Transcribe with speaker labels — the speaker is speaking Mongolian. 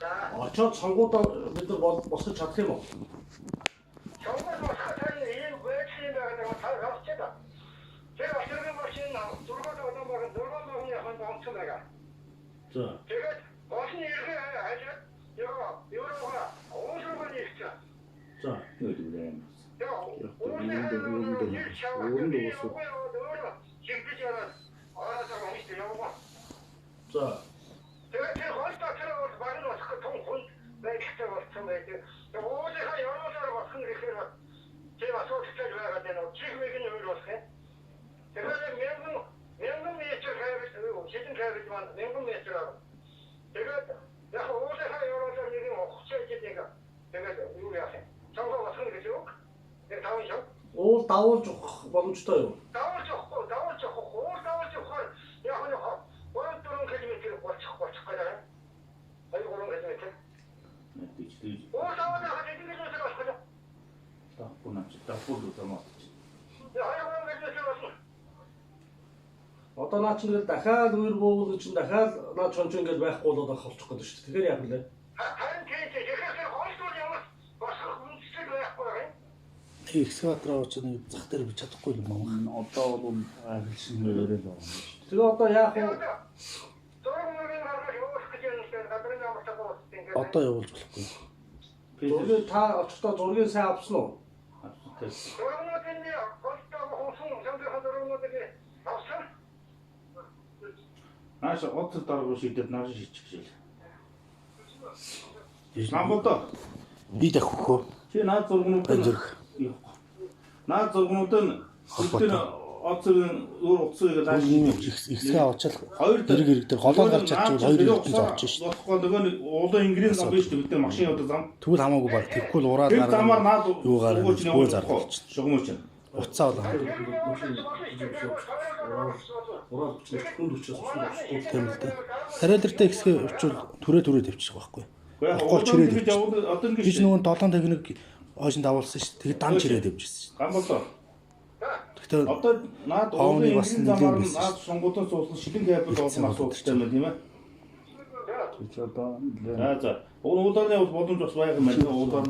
Speaker 1: Очоод сонгуудаа бид нар босгож чадах юм уу?
Speaker 2: Сонгууд босгох тань ийм байдлын байгаа харагдчихда. Тэр ашигын машин дөрвөн одоо байгаа дөрвөн мөрний хаан онцгой байгаа.
Speaker 1: За.
Speaker 2: Тэгээд босны иргэ хажууд еврога уусрын ихч.
Speaker 1: За. За.
Speaker 2: Тэгээд тэр хоолтой тэр баг нь болох том хүн байхтай болсон байдаг. Тэгээд уулынхаа ёроосоор болсон гэхээр тэр асуудалтай байгаад байна. Чихмэг нь юу болох юм? Тэгээд мянган метр хайрс шидэн хайрс маань мянган метр аа. Тэгээд яг уулынхаа ёроосоор нэг юм ухчих гэдэг. Тэгээд юу яах юм? Цааваа болсон гэж юу? Тэр таван шүү.
Speaker 1: Уул давуулж өгөх боломжтой юу?
Speaker 2: Давуулж өгөхгүй. Уул давуулж өгөхөөр яг нь 3 км болчих гэдэг. Ай 3 км. Уул давуулж өгөх гэдэг нь юу вэ?
Speaker 3: Таппуна тамаа.
Speaker 1: Одоо наа чинь дахиад үер буугал чинь дахиад наа чонч ингэж байхгүй болоод авчих гээд шүү дээ. Тэгэхээр яах вэ?
Speaker 2: Харин тийм тэгэхээр хоолтой ямар босох үндэслэл байхгүй юм.
Speaker 4: Экскаватор очоод нэг зах дээр бич чадахгүй юм аа.
Speaker 3: Одоо бол хэлсэн мөрөөрөө л байна.
Speaker 1: Тэгээ одоо яах вэ?
Speaker 4: Одоо явуулж болохгүй.
Speaker 1: Зургийг та очихдоо зургийг сайн авсан уу?
Speaker 3: Нааш оцол дараагүй шийдээд нааш шийчих гээл. Намбодоо.
Speaker 4: Би дахь хөхөө.
Speaker 3: Чи наад зургнуудад наад зургнуудад өдөр оцолын өөр уцыг лааш
Speaker 4: ихсгээ авчаал. Дэрэг хэрэг дээр голоо гарч чадчихвал хоёр хэрэгтэн зорж шít.
Speaker 3: Болохгүй нөгөө нэг улаан инглиз ном биш үү? Бид нар машин одоо зам.
Speaker 4: Тэгвэл хамаагүй баг. Тэгвэл ураад
Speaker 3: Тэр замаар наад
Speaker 4: юугаар
Speaker 3: өгөөч
Speaker 4: зарах.
Speaker 3: шугамч.
Speaker 4: Уцаа болоо.
Speaker 1: Ураад хүнд учраас усгүй.
Speaker 4: Тийм л дээ. Тариалэртэй ихсгээ өчүүл түрээ тавьчих байхгүй.
Speaker 3: Гол чирээд одоо ингэ
Speaker 4: гэж нөгөө 7 техник хойшин давуулсан шүү. Тэгээд дан чирээд явжсэн.
Speaker 3: Гам болоо.
Speaker 4: Тэгтээ
Speaker 3: одоо наад
Speaker 4: Хооны бас
Speaker 3: улаан замаар наад сонгуудын суулсан шилэн кабель болсон асуудалтай байна тийм ээ.
Speaker 4: ч одоо
Speaker 3: За. Уулаарны бол боломж бас байгаа юм байна. Уулаар